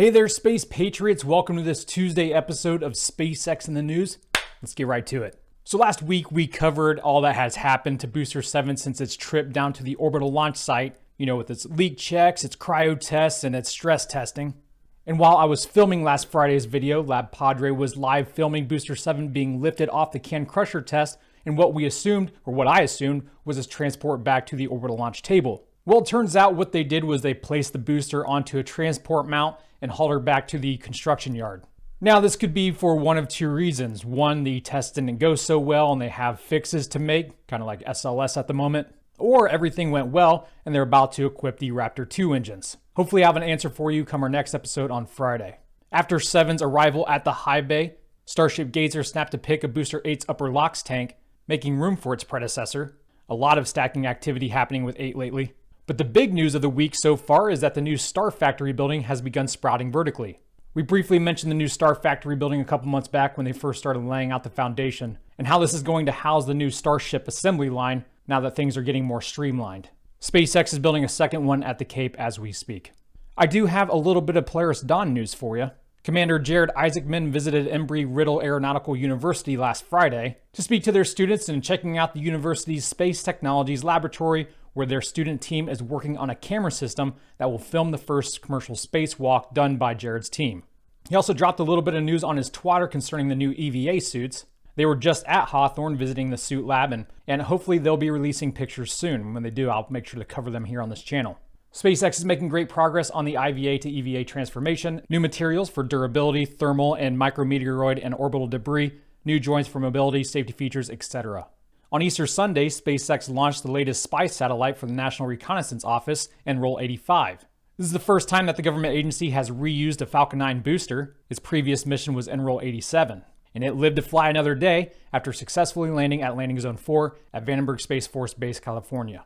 Hey there, Space Patriots. Welcome to this Tuesday episode of SpaceX in the News. Let's get right to it. So last week we covered all that has happened to Booster 7 since its trip down to the orbital launch site, with its leak checks, its cryo tests, and its stress testing. And while I was filming last Friday's video, Lab Padre was live filming Booster 7 being lifted off the Can Crusher test and what I assumed, was its transport back to the orbital launch table. Well, it turns out what they did was they placed the booster onto a transport mount and hauled her back to the construction yard. Now, this could be for one of two reasons. One, the test didn't go so well and they have fixes to make, kind of like SLS at the moment. Or everything went well and they're about to equip the Raptor 2 engines. Hopefully I have an answer for you come our next episode on Friday. After 7's arrival at the high bay, Starship Gazer snapped a pic of Booster 8's upper LOX tank, making room for its predecessor. A lot of stacking activity happening with 8 lately. But the big news of the week so far is that the new Star Factory building has begun sprouting vertically. We briefly mentioned the new Star Factory building a couple months back when they first started laying out the foundation, and how this is going to house the new Starship assembly line now that things are getting more streamlined. SpaceX is building a second one at the Cape as we speak. I do have a little bit of Polaris Dawn news for you. Commander Jared Isaacman visited Embry-Riddle Aeronautical University last Friday to speak to their students and checking out the university's Space Technologies Laboratory, where their student team is working on a camera system that will film the first commercial spacewalk done by Jared's team. He also dropped a little bit of news on his Twitter concerning the new EVA suits. They were just at Hawthorne visiting the suit lab, and hopefully they'll be releasing pictures soon. When they do, I'll make sure to cover them here on this channel. SpaceX is making great progress on the IVA to EVA transformation, new materials for durability, thermal and micrometeoroid and orbital debris, new joints for mobility, safety features, etc. On Easter Sunday, SpaceX launched the latest spy satellite for the National Reconnaissance Office, Enroll 85. This is the first time that the government agency has reused a Falcon 9 booster. Its previous mission was Enroll 87, and it lived to fly another day after successfully landing at Landing Zone 4 at Vandenberg Space Force Base, California.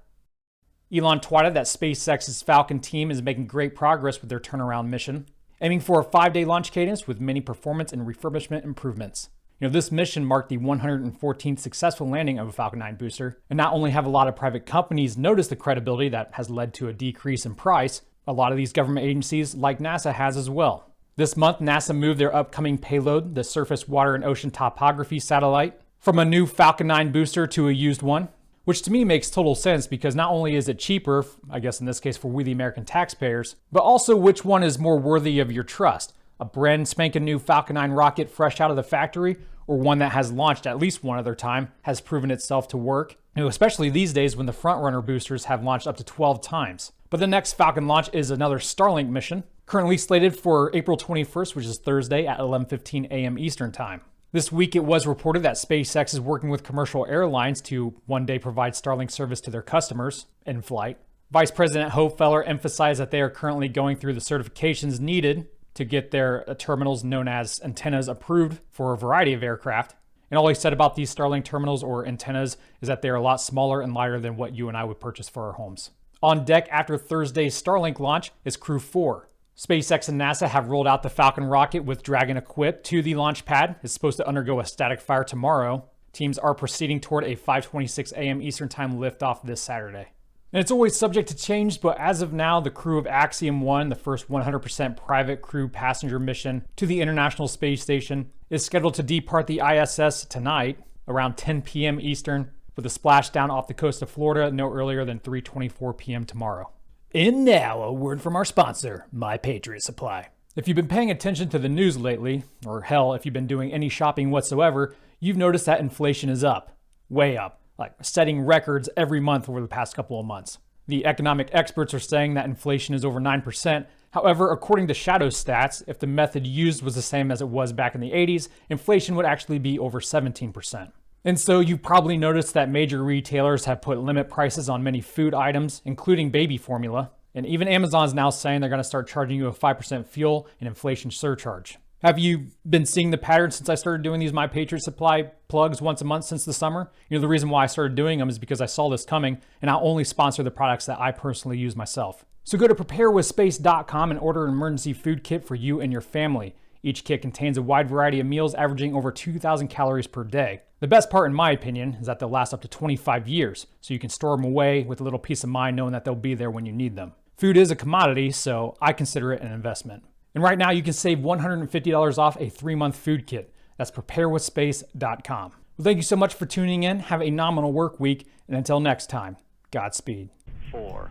Elon tweeted that SpaceX's Falcon team is making great progress with their turnaround mission, aiming for a 5-day launch cadence with many performance and refurbishment improvements. This mission marked the 114th successful landing of a Falcon 9 booster, and not only have a lot of private companies noticed the credibility that has led to a decrease in price, a lot of these government agencies, like NASA, has as well. This month, NASA moved their upcoming payload, the Surface Water and Ocean Topography satellite, from a new Falcon 9 booster to a used one, which to me makes total sense because not only is it cheaper, I guess in this case for we the American taxpayers, but also which one is more worthy of your trust. A brand spanking new Falcon 9 rocket fresh out of the factory, or one that has launched at least one other time, has proven itself to work, especially these days when the frontrunner boosters have launched up to 12 times. But the next Falcon launch is another Starlink mission, currently slated for April 21st, which is Thursday at 11:15 a.m. Eastern Time. This week it was reported that SpaceX is working with commercial airlines to one day provide Starlink service to their customers in flight. Vice President Hofeller emphasized that they are currently going through the certifications needed to get their terminals known as antennas approved for a variety of aircraft. And all he said about these Starlink terminals or antennas is that they're a lot smaller and lighter than what you and I would purchase for our homes. On deck after Thursday's Starlink launch is Crew 4. SpaceX and NASA have rolled out the Falcon rocket with Dragon equipped to the launch pad. It's supposed to undergo a static fire tomorrow. Teams are proceeding toward a 5:26 a.m. Eastern Time liftoff this Saturday. And it's always subject to change, but as of now, the crew of Axiom 1, the first 100% private crew passenger mission to the International Space Station, is scheduled to depart the ISS tonight around 10 p.m. Eastern, with a splashdown off the coast of Florida no earlier than 3:24 p.m. tomorrow. And now, a word from our sponsor, My Patriot Supply. If you've been paying attention to the news lately, or hell, if you've been doing any shopping whatsoever, you've noticed that inflation is up. Way up. Like setting records every month over the past couple of months. The economic experts are saying that inflation is over 9%. However, according to Shadow Stats, if the method used was the same as it was back in the 80s, inflation would actually be over 17%. And so you've probably noticed that major retailers have put limit prices on many food items, including baby formula. And even Amazon's now saying they're going to start charging you a 5% fuel and inflation surcharge. Have you been seeing the pattern since I started doing these My Patriot Supply plugs once a month since the summer? The reason why I started doing them is because I saw this coming, and I only sponsor the products that I personally use myself. So go to preparewithspace.com and order an emergency food kit for you and your family. Each kit contains a wide variety of meals averaging over 2,000 calories per day. The best part, in my opinion, is that they'll last up to 25 years, so you can store them away with a little peace of mind knowing that they'll be there when you need them. Food is a commodity, so I consider it an investment. And right now you can save $150 off a 3-month food kit. That's preparewithspace.com. Well, thank you so much for tuning in. Have a nominal work week. And until next time, Godspeed. 4,